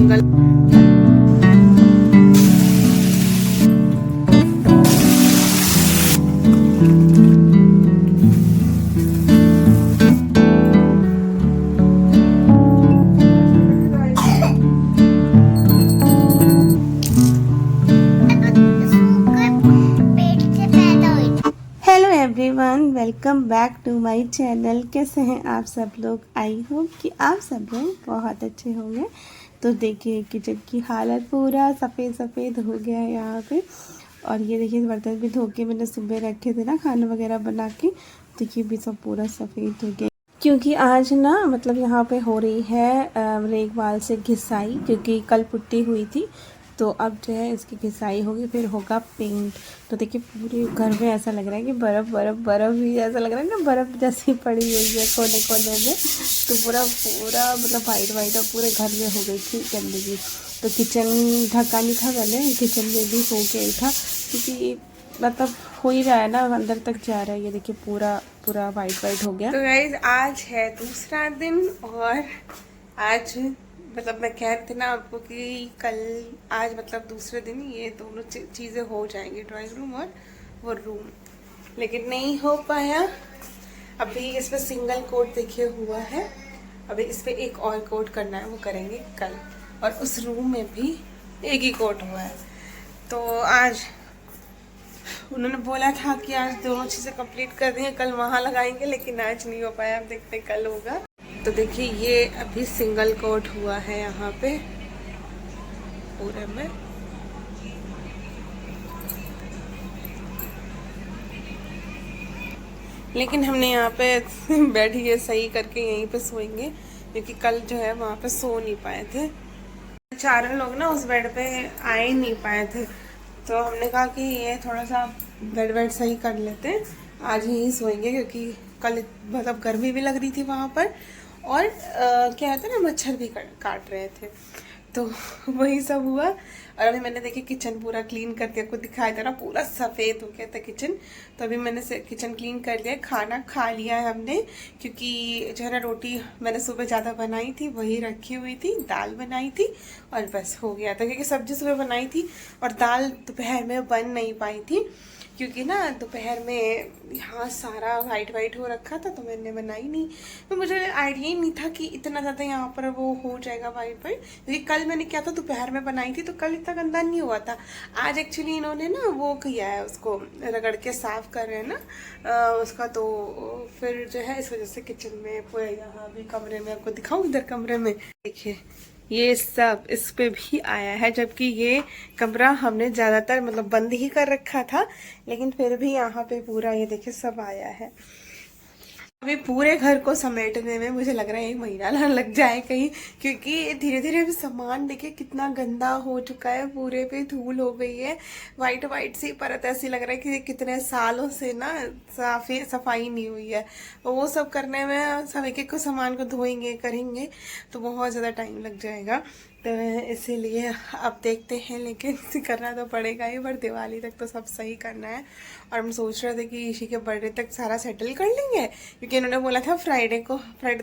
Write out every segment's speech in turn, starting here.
Single. Hello everyone, welcome back to my channel. कैसे हैं आप सब लोग? आई होप कि आप सब लोग बहुत अच्छे होंगे। तो देखिए किचन की हालत पूरा सफ़ेद सफ़ेद हो गया है यहाँ पे। और ये देखिए बर्तन भी धो के मैंने सुबह रखे थे ना खाना वगैरह बना के, तो ये भी सब पूरा सफ़ेद हो गया। क्योंकि आज ना मतलब यहाँ पे हो रही है रेगवाल से घिसाई, क्योंकि कल पुट्टी हुई थी तो अब जो है इसकी घिसाई होगी, फिर होगा पेंट। तो देखिए पूरे घर में ऐसा लग रहा है कि बर्फ़ बर्फ़ बर्फ़ ही ऐसा लग रहा है ना, बर्फ़ जैसी पड़ी हुई है कोने कोने में। तो पूरा पूरा मतलब वाइट वाइट और पूरे घर में हो गई थी गंदगी। तो किचन ढका नहीं था, पहले किचन में भी हो गया था, क्योंकि मतलब हो ही रहा है ना, अंदर तक जा रहा है। ये देखिए पूरा पूरा वाइट वाइट हो गया। तो गाइज आज है दूसरा दिन और आज मतलब मैं कह रही थी ना आपको कि कल आज मतलब दूसरे दिन ये दोनों चीज़ें हो जाएंगी, ड्राइंग रूम और वो रूम, लेकिन नहीं हो पाया। अभी इस पर सिंगल कोट देखिए हुआ है, अभी इस पर एक और कोट करना है, वो करेंगे कल। और उस रूम में भी एक ही कोट हुआ है। तो आज उन्होंने बोला था कि आज दोनों चीज़ें कंप्लीट कर देंगे, कल वहाँ लगाएंगे, लेकिन आज नहीं हो पाया। अब देखते कल होगा। तो देखिए ये अभी सिंगल कोट हुआ है यहाँ पे पूरे में। लेकिन हमने यहाँ पे बेड ये सही करके यहीं पे सोएंगे, क्योंकि कल जो है वहाँ पे सो नहीं पाए थे। चारों लोग ना उस बेड पे आ ही नहीं पाए थे, तो हमने कहा कि ये थोड़ा सा बेड वेड सही कर लेते हैं, आज यहीं सोएंगे, क्योंकि कल मतलब गर्मी भी लग रही थी वहाँ पर। और क्या कहते हैं ना, मच्छर भी काट रहे थे, तो वही सब हुआ। और अभी मैंने देखिए किचन पूरा क्लीन करके आपको दिखाया था ना, पूरा सफ़ेद हो गया था किचन। तो अभी मैंने किचन क्लीन कर लिया, खाना खा लिया है हमने, क्योंकि जो है ना रोटी मैंने सुबह ज़्यादा बनाई थी, वही रखी हुई थी, दाल बनाई थी और बस हो गया था। क्योंकि सब्जी सुबह बनाई थी और दाल दोपहर में बन नहीं पाई थी, क्योंकि ना दोपहर में यहाँ सारा वाइट वाइट हो रखा था, तो मैंने बनाई नहीं। तो मुझे आइडिया ही नहीं था कि इतना ज़्यादा यहाँ पर वो हो जाएगा वाइट वाइट, क्योंकि कल मैंने क्या था दोपहर में बनाई थी, तो कल इतना गंदा नहीं हुआ था। आज एक्चुअली इन्होंने ना वो किया है, उसको रगड़ के साफ कर रहे हैं ना उसका, तो फिर जो है इस वजह से किचन में पूरे यहाँ भी कमरे में, आपको दिखाऊँ इधर कमरे में देखिए ये सब इस पे भी आया है, जबकि ये कमरा हमने ज़्यादातर मतलब बंद ही कर रखा था, लेकिन फिर भी यहाँ पे पूरा ये देखिए सब आया है। अभी पूरे घर को समेटने में मुझे लग रहा है 1 महीना ना लग जाए कहीं, क्योंकि धीरे धीरे अभी सामान देखिए कितना गंदा हो चुका है, पूरे पे धूल हो गई है, वाइट वाइट सी परत, ऐसी लग रहा है कि कितने सालों से ना सफाई नहीं हुई है। तो वो सब करने में सब एक एक को सामान को धोएंगे करेंगे तो बहुत ज़्यादा टाइम लग जाएगा। तो इसीलिए अब देखते हैं, लेकिन करना तो पड़ेगा ही, पर दिवाली तक तो सब सही करना है। और हम सोच रहे थे कि इसी के बर्थडे तक सारा सेटल कर लेंगे, क्योंकि इन्होंने बोला था फ्राइडे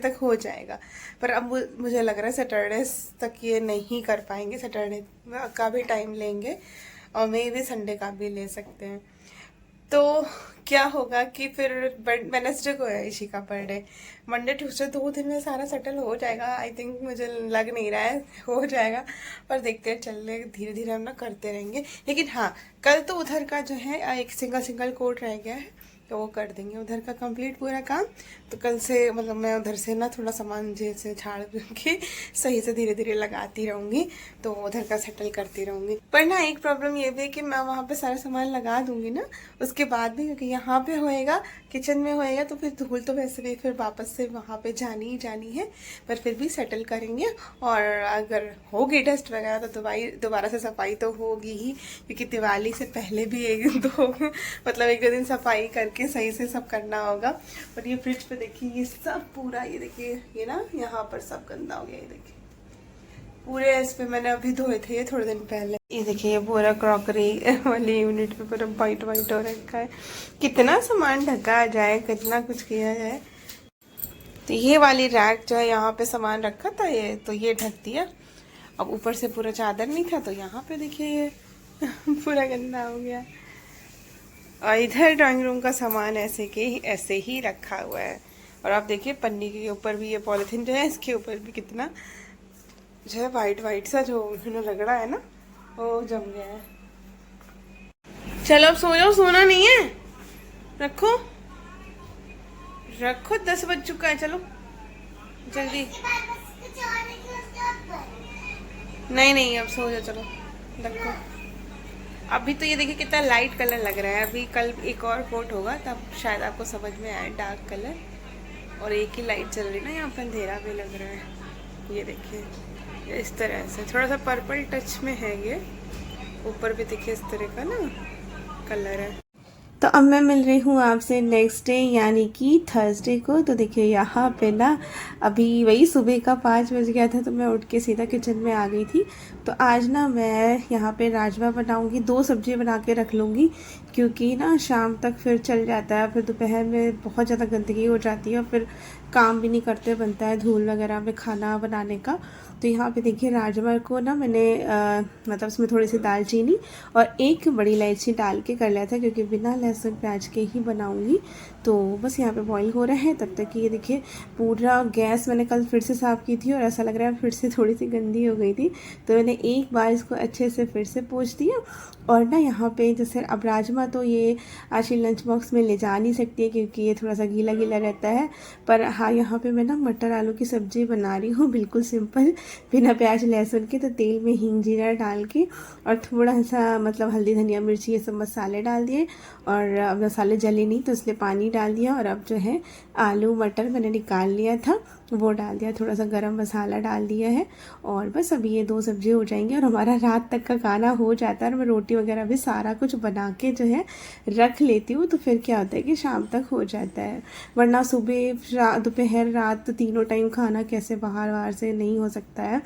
तक हो जाएगा। पर अब मुझे लग रहा है सैटरडे तक ये नहीं कर पाएंगे, सैटरडे का भी टाइम लेंगे और मे भी संडे का भी ले सकते हैं। तो क्या होगा कि फिर वेडनेसडे को है इसी का बर्थडे, मंडे ट्यूसडे 2 दिन में सारा सेटल हो जाएगा। आई थिंक, मुझे लग नहीं रहा है हो जाएगा, पर देखते हैं, चल रहे धीरे धीरे हम ना करते रहेंगे। लेकिन हाँ, कल तो उधर का जो है एक सिंगल कोट रह गया है, तो वो कर देंगे उधर का कंप्लीट पूरा काम। तो कल से मतलब मैं उधर से ना थोड़ा सामान जैसे झाड़ के सही से धीरे धीरे लगाती रहूँगी, तो उधर का सेटल करती रहूँगी। पर ना एक प्रॉब्लम ये भी है कि मैं वहाँ पे सारा सामान लगा दूँगी ना उसके बाद भी, क्योंकि यहाँ पे होएगा किचन में होएगा, तो फिर धूल तो वैसे भी फिर वापस से वहाँ पे जानी ही जानी है। पर फिर भी सेटल करेंगे, और अगर होगी डस्ट वगैरह तो दोबारा से सफाई तो होगी ही, क्योंकि दिवाली से पहले भी 1-2 दिन सफाई करके सही से सब करना होगा। और ये फ्रिज पे देखिए ये सब पूरा, ये देखिए ये ना यहाँ पर सब गंदा हो गया, ये देखिए पूरे इस पे मैंने अभी धोए थे ये थोड़े दिन पहले। ये देखिए ये पूरा क्रॉकरी वाली यूनिट पे पूरा वाइट वाइट हो रखा है। कितना सामान ढका जाए, कितना कुछ किया जाए। तो ये वाली रैक जो है यहाँ पे सामान रखा था, ये तो ये ढक दिया। अब ऊपर से पूरा चादर नहीं था तो यहाँ पे देखिए ये पूरा गंदा हो गया। और इधर ड्राइंग रूम का सामान ऐसे ही रखा हुआ है। और आप देखिए पन्नी के ऊपर भी ये पॉलिथीन जो है इसके ऊपर भी कितना जो है वाइट सा जो उन्होंने रगड़ा है ना वो जम गया है। चलो अब सो जाओ, सोना नहीं है, रखो 10 बज चुका है, चलो जल्दी। नहीं अब सो जाओ, चलो रखो। अभी तो ये देखिए कितना लाइट कलर लग रहा है। अभी कल एक और कोट होगा तब शायद आपको समझ में आए डार्क कलर। और एक ही लाइट चल रही है ना, यहाँ पर अंधेरा भी लग रहा है। ये देखिए इस तरह से थोड़ा सा पर्पल टच में है ये। ऊपर भी देखिए इस तरह का ना कलर है। तो अब मैं मिल रही हूँ आपसे नेक्स्ट डे यानी कि थर्सडे को। तो देखिए यहाँ पे ना अभी वही सुबह का 5 बज गया था तो मैं उठ के सीधा किचन में आ गई थी। तो आज ना मैं यहाँ पे राजमा बनाऊँगी, 2 सब्जी बना के रख लूँगी क्योंकि ना शाम तक फिर चल जाता है। फिर दोपहर में बहुत ज़्यादा गंदगी हो जाती है और फिर काम भी नहीं करते बनता है धूल वगैरह में खाना बनाने का। तो यहाँ पे देखिए राजमा को ना मैंने मतलब उसमें थोड़ी सी दालचीनी और 1 बड़ी इलायची डाल के कर लिया था क्योंकि बिना लहसुन प्याज के ही बनाऊंगी। तो बस यहाँ पे बॉईल हो रहे हैं तब तक कि ये देखिए पूरा गैस मैंने कल फिर से साफ़ की थी और ऐसा लग रहा है फिर से थोड़ी सी गंदी हो गई थी। तो मैंने एक बार इसको अच्छे से फिर से पोंछ दिया। और ना यहाँ पे जैसे अब राजमा तो ये आशी लंच बॉक्स में ले जा नहीं सकती है क्योंकि ये थोड़ा सा गीला गीला रहता है। पर हाँ यहाँ पे मैं ना मटर आलू की सब्ज़ी बना रही हूँ बिल्कुल सिंपल, बिना प्याज लहसुन के। तो तेल में हींग जीरा डाल के और थोड़ा सा मतलब हल्दी धनिया मिर्ची ये सब मसाले डाल दिए। और अब मसाले जले नहीं तो इसलिए पानी डाल दिया। और अब जो है आलू मटर मैंने निकाल लिया था वो डाल दिया, थोड़ा सा गरम मसाला डाल दिया है। और बस अभी ये 2 सब्जी हो जाएंगी और हमारा रात तक का खाना हो जाता है। और मैं रोटी वगैरह भी सारा कुछ बना के जो है रख लेती हूँ तो फिर क्या होता है कि शाम तक हो जाता है। वरना सुबह दोपहर रात तीनों टाइम खाना कैसे बाहर से नहीं हो सकता है,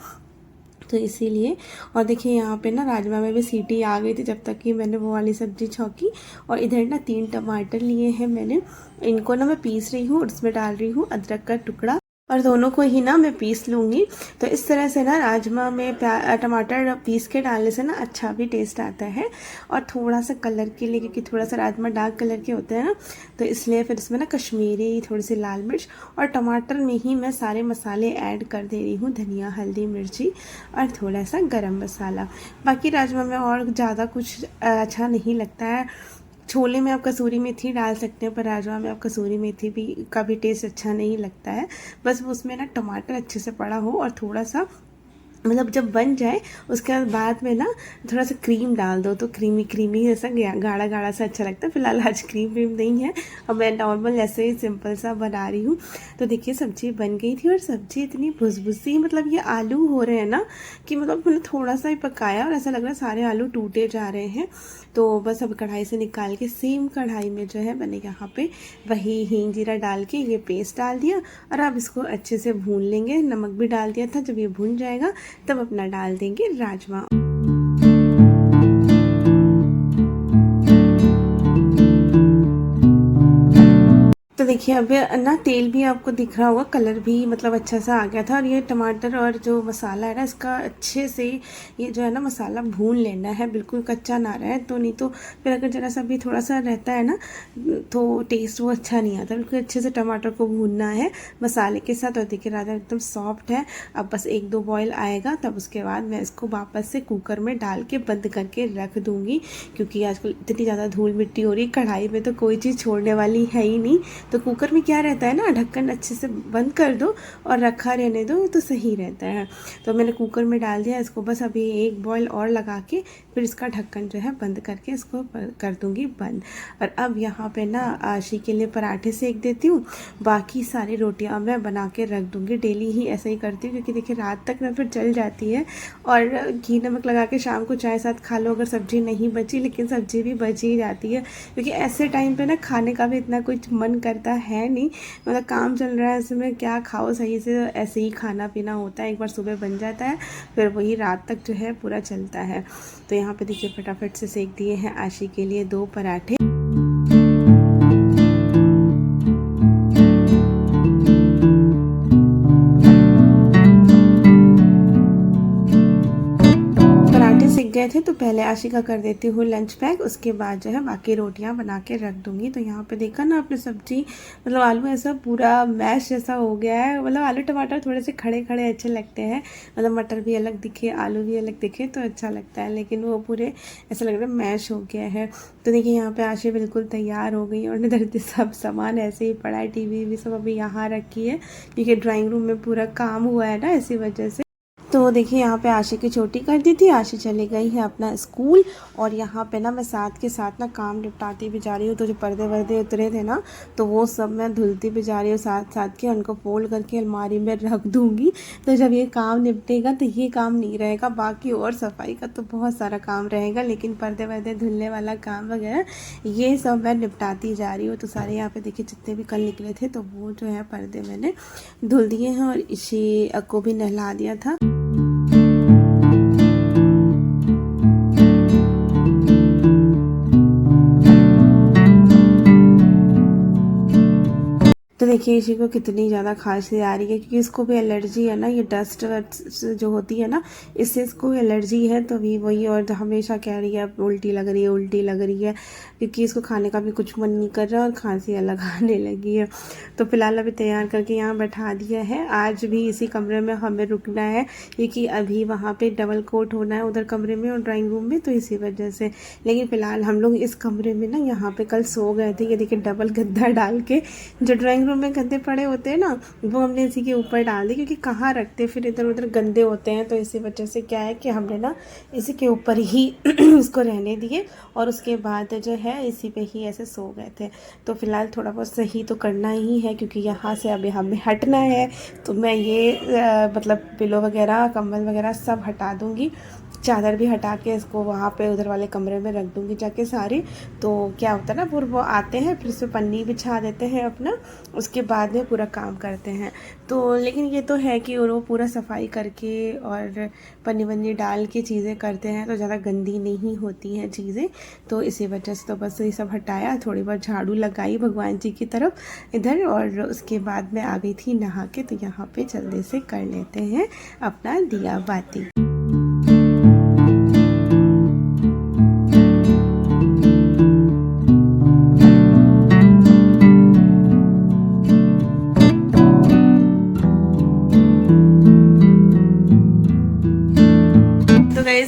तो इसीलिए। और देखिए यहाँ पे ना राजमा में भी सीटी आ गई थी जब तक कि मैंने वो वाली सब्ज़ी छौंकी। और इधर ना 3 टमाटर लिए हैं मैंने, इनको ना मैं पीस रही हूँ और उसमें डाल रही हूँ अदरक का टुकड़ा और दोनों को ही ना मैं पीस लूँगी। तो इस तरह से ना राजमा में टमाटर पीस के डालने से ना अच्छा भी टेस्ट आता है। और थोड़ा सा कलर के लिए क्योंकि थोड़ा सा राजमा डार्क कलर के होते हैं ना, तो इसलिए फिर इसमें ना कश्मीरी थोड़ी सी लाल मिर्च और टमाटर में ही मैं सारे मसाले ऐड कर दे रही हूँ, धनिया हल्दी मिर्ची और थोड़ा सा गरम मसाला। बाकी राजमा में और ज़्यादा कुछ अच्छा नहीं लगता है। छोले में आप कसूरी मेथी डाल सकते हैं पर राजमा में आप कसूरी मेथी भी का भी टेस्ट अच्छा नहीं लगता है। बस उसमें ना टमाटर अच्छे से पड़ा हो और थोड़ा सा मतलब जब बन जाए उसके बाद में ना थोड़ा सा क्रीम डाल दो तो क्रीमी ऐसा गाढ़ा सा अच्छा लगता है। फिलहाल आज क्रीम नहीं है और मैं नॉर्मल ऐसे ही सिंपल सा बना रही हूँ। तो देखिए सब्ज़ी बन गई थी और सब्ज़ी इतनी भुसभुसी मतलब ये आलू हो रहे हैं ना कि मतलब मैंने थोड़ा सा ही पकाया और ऐसा लग रहा है सारे आलू टूटे जा रहे हैं। तो बस अब कढ़ाई से निकाल के सेम कढ़ाई में जो है मैंने यहाँ पे वही हींग जीरा डाल के ये पेस्ट डाल दिया और अब इसको अच्छे से भून लेंगे। नमक भी डाल दिया था, जब ये भून जाएगा तब अपना डाल देंगे राजमा। तो देखिए अब ना तेल भी आपको दिख रहा होगा, कलर भी मतलब अच्छा सा आ गया था। और ये टमाटर और जो मसाला है ना इसका अच्छे से ये जो है ना मसाला भून लेना है, बिल्कुल कच्चा ना रहे। तो नहीं तो फिर अगर ज़रा सा भी थोड़ा सा रहता है ना तो टेस्ट वो अच्छा नहीं आता। बिल्कुल अच्छे से टमाटर को भूनना है मसाले के साथ। और देखिए राजमा एकदम सॉफ्ट है। अब बस 1-2 बॉयल आएगा तब उसके बाद मैं इसको वापस से कुकर में डाल के बंद करके रख दूँगी क्योंकि आजकल इतनी ज़्यादा धूल मिट्टी हो रही है, कढ़ाई में तो कोई चीज़ छोड़ने वाली है ही नहीं। तो कुकर में क्या रहता है ना, ढक्कन अच्छे से बंद कर दो और रखा रहने दो तो सही रहता है। तो मैंने कुकर में डाल दिया इसको, बस अभी 1 बॉयल और लगा के फिर इसका ढक्कन जो है बंद करके इसको कर दूंगी बंद। और अब यहाँ पे ना आशी के लिए पराठे सेक देती हूँ, बाकी सारी रोटियाँ मैं बना के रख दूँगी। डेली ही ऐसा ही करती हूँ क्योंकि देखिए रात तक ना फिर चल जाती है। और घी नमक लगा के शाम को चाय साथ खा लो अगर सब्ज़ी नहीं बची, लेकिन सब्ज़ी भी बच ही जाती है क्योंकि ऐसे टाइम पे ना खाने का भी इतना कुछ मन करता है नहीं। मतलब काम चल रहा है, ऐसे में क्या खाओ सही से, ऐसे ही खाना पीना होता है। एक बार सुबह बन जाता है फिर वही रात तक जो है पूरा चलता है। तो यहाँ पे देखिए फटाफट से सेक दिए हैं आशी के लिए 2 पराठे। थे, तो पहले आशिका कर देती हूँ लंच पैक, उसके बाद जो है बाकी रोटियां बना के रख दूँगी। तो यहाँ पे देखा ना आपने सब्जी, मतलब आलू ऐसा पूरा मैश जैसा हो गया है। मतलब आलू टमाटर थोड़े से खड़े खड़े अच्छे लगते हैं, मतलब मटर भी अलग दिखे, आलू भी अलग दिखे तो अच्छा लगता है, लेकिन वो पूरे ऐसा लग रहा है मैश हो गया है। तो देखिए यहाँ पे आशी बिल्कुल तैयार हो गई और इधर सब सामान ऐसे ही पड़ा है, टीवी भी सब अभी यहाँ रखी है क्योंकि ड्राइंग रूम में पूरा काम हुआ है ना, इसी वजह से। तो देखिए यहाँ पे आशी की छोटी कर दी थी, आशी चली गई है अपना स्कूल, और यहाँ पे ना मैं साथ के साथ ना काम निपटाती भी जा रही हूँ। तो जो पर्दे वर्दे उतरे थे ना, तो वो सब मैं धुलती भी जा रही हूँ साथ साथ के, उनको फोल्ड करके अलमारी में रख दूँगी। तो जब ये काम निपटेगा तो ये काम नहीं रहेगा, बाकी और सफाई का तो बहुत सारा काम रहेगा, लेकिन पर्दे वर्दे धुलने वाला काम वगैरह ये सब मैं निपटाती जा रही हूँ। तो सारे यहाँ पे देखिए जितने भी कल निकले थे, तो वो जो है पर्दे मैंने धुल दिए हैं और इसी को भी नहला दिया था। तो देखिए इसी को कितनी ज़्यादा खांसी आ रही है, क्योंकि इसको भी एलर्जी है ना, ये डस्ट जो होती है ना, इससे इसको एलर्जी है। तो भी वही, और हमेशा कह रही है उल्टी लग रही है, उल्टी लग रही है, क्योंकि इसको खाने का भी कुछ मन नहीं कर रहा और खांसी अलग आने लगी है। तो फिलहाल अभी तैयार करके यहाँ बैठा दिया है। आज भी इसी कमरे में हमें रुकना है, क्योंकि अभी वहाँ पे डबल कोट होना है उधर कमरे में और ड्राइंग रूम में, तो इसी वजह से। लेकिन फ़िलहाल हम लोग इस कमरे में ना यहाँ पे कल सो गए थे। ये देखिए डबल गद्दा डाल के, जो ड्राइंग रूम में गद्दे पड़े होते हैं ना, वो हमने इसी के ऊपर डाल दी, क्योंकि कहाँ रखते फिर इधर उधर गंदे होते हैं। तो इसी वजह से क्या है कि हमने ना इसी के ऊपर ही इसको रहने दिए, और उसके बाद जो है इसी पे ही ऐसे सो गए थे। तो फिलहाल थोड़ा बहुत सही तो करना ही है, क्योंकि यहाँ से अभी हमें हटना है। तो मैं ये मतलब पिलो वगैरह, कंबल वगैरह सब हटा दूँगी, चादर भी हटा के इसको वहाँ पे उधर वाले कमरे में रख दूँगी जाके सारी। तो क्या होता है ना, फिर वो आते हैं, फिर से पन्नी बिछा देते हैं अपना, उसके बाद में पूरा काम करते हैं। तो लेकिन ये तो है कि वो पूरा सफाई करके और पन्नी वन्नी डाल के चीज़ें करते हैं, तो ज़्यादा गंदी नहीं होती हैं चीज़ें। तो इसी वजह से तो बस ये सब हटाया, थोड़ी बहुत झाड़ू लगाई भगवान जी की तरफ इधर, और उसके बाद मैं आ गई थी नहा के। तो यहाँ पे जल्दी से कर लेते हैं अपना दिया बाती।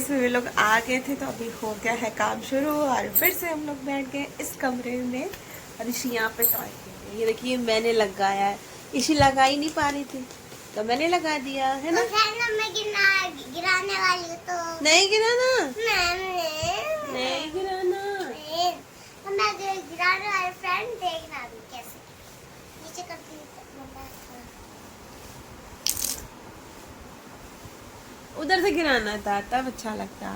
सभी लोग आ गए थे, तो अभी हो गया है काम शुरू, और फिर से हम लोग बैठ गए इस कमरे में। और इसी यहाँ पे टॉय खेल रही है। ये देखिए मैंने लगाया है, इसी लगा ही नहीं पा रही थी तो मैंने लगा दिया है ना। मैं गिराने वाली हूँ तो नहीं गिराना, नहीं गिराना। तो मैं गिराने वाली फ्रेंड, देखना अभी कैसे नीचे करती हूँ। उधर से गिराना था तब अच्छा लगता,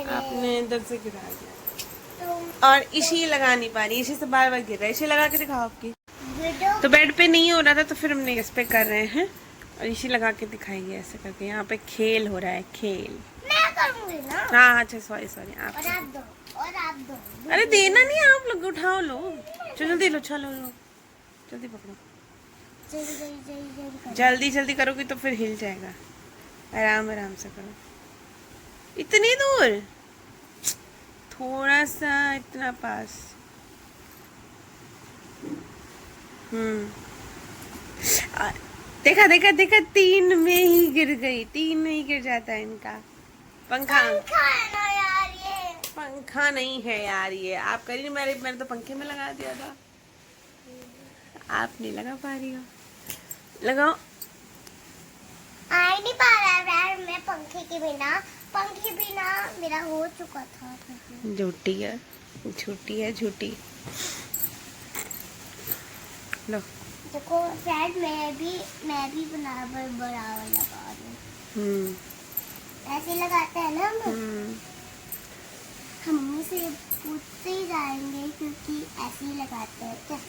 आपने इधर से गिरा दिया। और इसी लगा नहीं पा रही, इसी से बार बार गिर रहा है। इसी लगा के दिखाओ आपकी। तो बेड पे नहीं हो रहा था, तो फिर हमने इस पे कर रहे हैं, और इसी लगा के दिखाएंगे ऐसे करके। यहाँ पे खेल हो रहा है, खेल। मैं करूँगी ना। हाँ अच्छा, सॉरी आप और आप दो। अरे देना नहीं, आप लोग उठाओ, लो चलो, जल्दी लो, चलो लो, जल्दी पकड़ो, जल्दी जल्दी करोगी तो फिर हिल जाएगा। आराम आराम से करो। इतनी दूर, थोड़ा सा इतना पास। देखा देखा देखा, 3 में ही गिर गई, 3 में ही गिर जाता है इनका पंखा। पंखा नहीं है यार ये, आप करिए। मैंने तो पंखे में लगा दिया था, आप नहीं लगा पा रही हो। लगाओ। आ ही नहीं पा रहा है यार, मैं पंखे के बिना मेरा हो चुका था। झूठी है, झूठी है, झूठी। लो देखो फ्रेंड, मैं भी बराबर लगा रही हूँ। ऐसे लगाते हैं ना हम मम्मी से पूछते ही जाएंगे, क्योंकि ऐसे ही लगाते हैं क्या।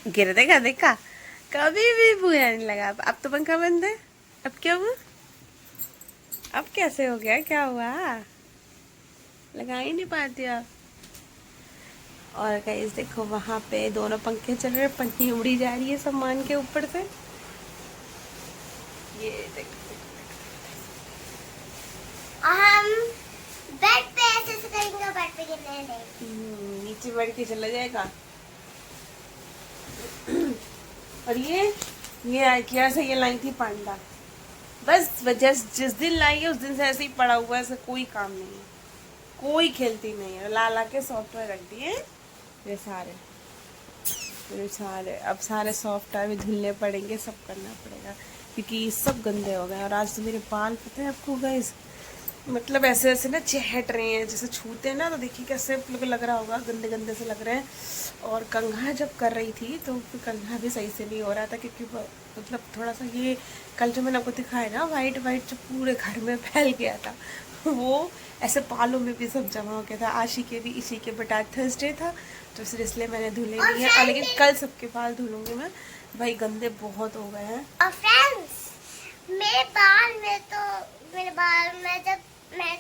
गिर देगा, देखा कभी भी बुरा नहीं लगा। अब तो पंखा बंद है, अब क्या हुआ, अब कैसे हो गया, क्या हुआ, लगा ही नहीं पाती आप। और गाइस देखो वहां पे दोनों पंखे चल रहे, पन्नी उड़ी जा रही है सामान के ऊपर से। ये देख और हम बेड पे ऐसे करेंगे, बेड पे गिरने नहीं। नीचे बैठ के चला जाएगा। और ये क्या से ये लाई थी पांडा, बस जिस दिन लाई है उस दिन से ऐसे ही पड़ा हुआ है, ऐसे कोई काम नहीं है, कोई खेलती नहीं है। ला के सॉफ्टवेयर रख दिए ये सारे अब सारे सॉफ्टवेयर भी धुलने पड़ेंगे, सब करना पड़ेगा क्योंकि सब गंदे हो गए। और आज तो मेरे बाल पता है आपको गाइस, मतलब ऐसे ऐसे ना चहट रहे हैं, जैसे छूते हैं ना तो देखिए कैसे लग रहा होगा, गंदे गंदे से लग रहे हैं। और कंघा जब कर रही थी तो कंघा भी सही से नहीं हो रहा था क्योंकि मतलब थोड़ा सा ये कल जो मैंने आपको दिखाया ना वाइट वाइट जो पूरे घर में फैल गया था, वो ऐसे बालों में भी सब जमा हो गया था। आशी के भी, इसी के, बट आज थर्सडे था तो इसलिए मैंने धुले नहीं है। और लेकिन कल सबके बाल धुलूंगी मैं, भाई गंदे बहुत हो गए हैं। और फ्रेंड्स मेरे बाल में जब मैं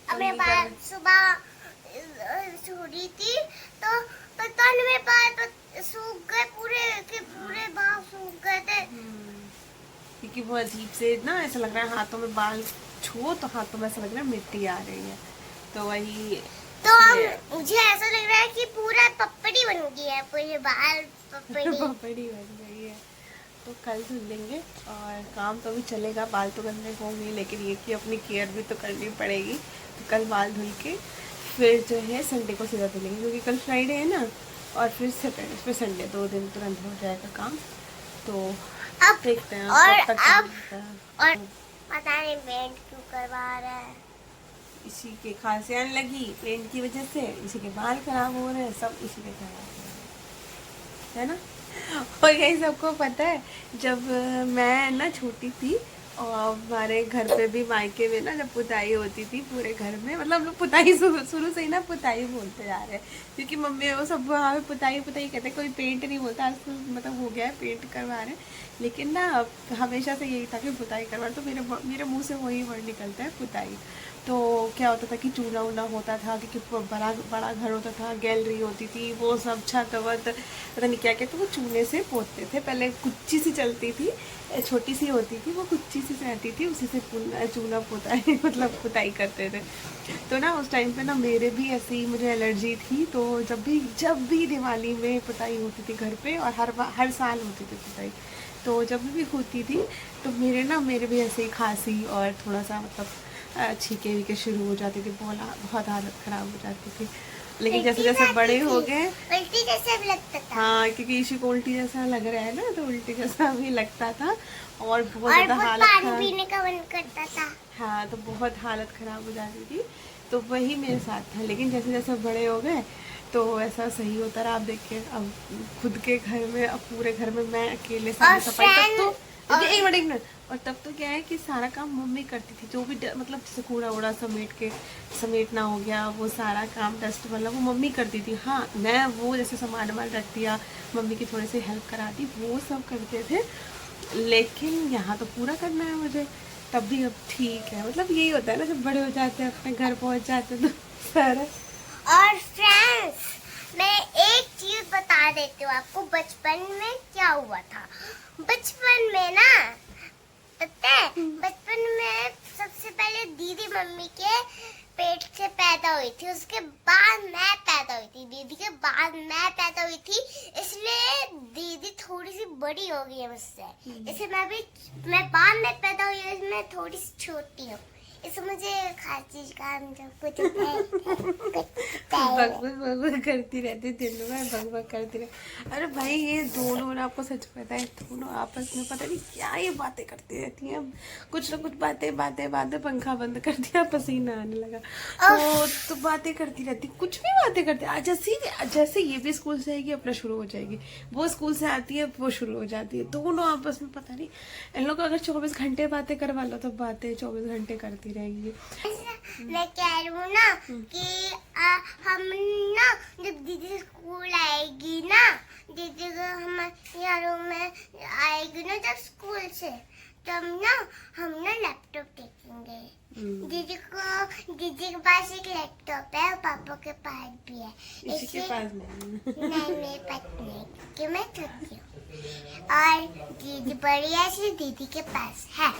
अपने बाल सुबह सो रही थी तो पता नहीं मेरे बाल सूख गए, पूरे बाल सूख गए थे। क्योंकि वो अजीब से ना ऐसा लग रहा है, हाथों में बाल छुओ तो हाथों में ऐसा लग रहा है मिट्टी आ रही है, तो वही तो मुझे ऐसा लग रहा है कि पूरा पपड़ी बन गई है, पूरे बाल पपड़ी बन गई है। तो कल धुल लेंगे और काम तो भी चलेगा, बाल तो गंदे होंगे लेकिन ये कि अपनी केयर भी तो करनी पड़ेगी। तो कल बाल धुल के फिर जो है संडे को सीधा धुलेंगे क्योंकि कल फ्राइडे है ना, और फिर सैटरडे फिर संडे 2 दिन तुरंत हो जाएगा काम। तो अब देखते हैं और कब तक अब होता है। और पता नहीं पेंट क्यों करवा रहा है। इसी के खांसी आने लगी पेंट की वजह से, इसी के बाल खराब हो रहे हैं, सब इसी के खराब हो रहे हैं, है ना। और यही सबको पता है, जब मैं ना छोटी थी और हमारे घर पे भी मायके में ना जब पुताई होती थी पूरे घर में, मतलब हम लोग पुताई शुरू से ही ना पुताई बोलते जा रहे हैं क्योंकि मम्मी वो सब वहाँ पे पुताई कहते, कोई पेंट नहीं बोलता। आज तो मतलब हो गया है पेंट करवा रहे हैं, लेकिन ना हमेशा से यही था कि पुताई करवा, तो मेरे मुंह से वही वर्ड निकलता है पुताई। तो क्या होता था कि चूना वूना होता था क्योंकि बड़ा घर होता था, गैलरी होती थी, वो सब छत वत पता नहीं क्या क्या, तो वो चूने से पोतते थे। पहले कुच्ची सी चलती थी, छोटी सी होती थी, वो कुच्ची सी रहती थी, उसी से चूना पोताई मतलब पुताई करते थे। तो ना उस टाइम पे ना मेरे भी ऐसी मुझे एलर्जी थी, तो जब भी दिवाली में पुताई होती थी घर पे, और हर साल होती थी पुताई, तो जब भी होती थी तो मेरे भी ऐसे ही खांसी और थोड़ा सा मतलब छींके वीके शुरू हो जाती थी, बहुत हालत ख़राब हो जाती थी। लेकिन जैसे जैसे बड़े हो गए, उल्टी जैसा भी लगता था। हाँ क्योंकि इसी को उल्टी जैसा लग रहा है ना, तो उल्टी जैसा भी लगता था और बहुत और ज़्यादा हालत पानी खराब, पीने का मन करता था। हाँ तो बहुत हालत ख़राब हो जाती थी। तो वही मेरे साथ था, लेकिन जैसे जैसे बड़े हो गए तो ऐसा सही होता रहा। आप देखिए अब खुद के घर में, अब पूरे घर में मैं अकेले सारी सफाई, तब तो एक मिनट और तब तो क्या है कि सारा काम मम्मी करती थी, जो भी मतलब जैसे कूड़ा वूड़ा समेटना हो गया, वो सारा काम डस्ट वाला वो मम्मी करती थी। हाँ मैं वो जैसे सामान रख दिया, मम्मी की थोड़ी सी हेल्प करा दी, वो सब करते थे। लेकिन यहाँ तो पूरा करना है मुझे, तब भी अब ठीक है। मतलब यही होता है ना, जब बड़े हो जाते हैं अपने घर पहुँच जाते हैं तो सारा। और फ्रेंड्स मैं एक चीज बता देती हूँ आपको, बचपन में क्या हुआ था। बचपन में ना पता है, बचपन में सबसे पहले दीदी मम्मी के पेट से पैदा हुई थी, उसके बाद मैं पैदा हुई थी, दीदी के बाद मैं पैदा हुई थी, इसलिए दीदी थोड़ी सी बड़ी हो गई है मुझसे, इसलिए मैं बाद में पैदा हुई हूँ, इसमें थोड़ी सी छोटी हूँ, इससे मुझे खास चीज का कुछ बक करती रहती, दिन में बक करती रहती। अरे भाई ये दोनों ना, आपको सच पता है, दोनों आपस में पता नहीं क्या ये बातें करती रहती हैं। कुछ ना कुछ बातें, पंखा बंद कर दिया, पसीना आने लगा, तो बातें करती रहती, कुछ भी बातें करती। आज जैसे ये भी स्कूल से आएगी अपना शुरू हो जाएगी, वो स्कूल से आती है वो शुरू हो जाती है, दोनों आपस में पता नहीं। इन लोग अगर 24 घंटे बातें करवा लो तो बातें 24 घंटे करती रहेंगी। मैं कह रही हूँ ना कि हम ना जब दीदी स्कूल आएगी ना, दीदी को हमारे रूम में आएगी ना जब स्कूल से, तब ना हम ना लैपटॉप देखेंगे। दीदी के पास एक लैपटॉप है और पापा के पास भी है। इसी के पास नहीं मेरे पास नहीं, कि मैं छोटी हूँ। और दीदी बड़ी ऐसी दीदी के पास है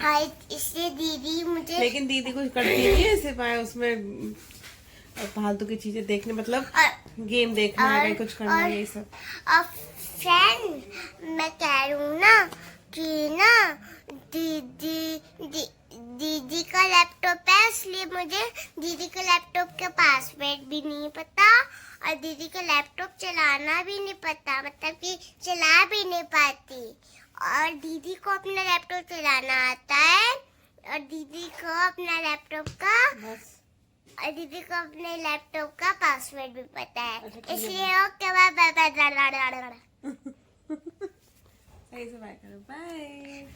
और इसलिए दीदी मुझे लेकिन दीदी कुछ करती नहीं है ऐसे पाए उसमें फालतू की चीजें देखने, मतलब गेम देखना है, कुछ करना है, ये सब। और फ्रेंड मैं कह रही हूँ ना कि ना दीदी का लैपटॉप है, इसलिए मुझे दीदी के लैपटॉप का पासवर्ड भी नहीं पता और दीदी का लैपटॉप चलाना भी नहीं पता, मतलब कि चला भी नहीं पाती। और दीदी को अपना लैपटॉप चलाना आता है और दीदी को अपना लैपटॉप का बस और दीदी को अपने लैपटॉप का पासवर्ड भी पता है, अच्छा, ठीक है। इसलिए ओके बाय सही से बाय करो, bye.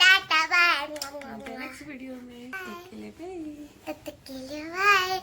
Tata bye next video में, तब के लिए बाय। तब तक के लिए बाय।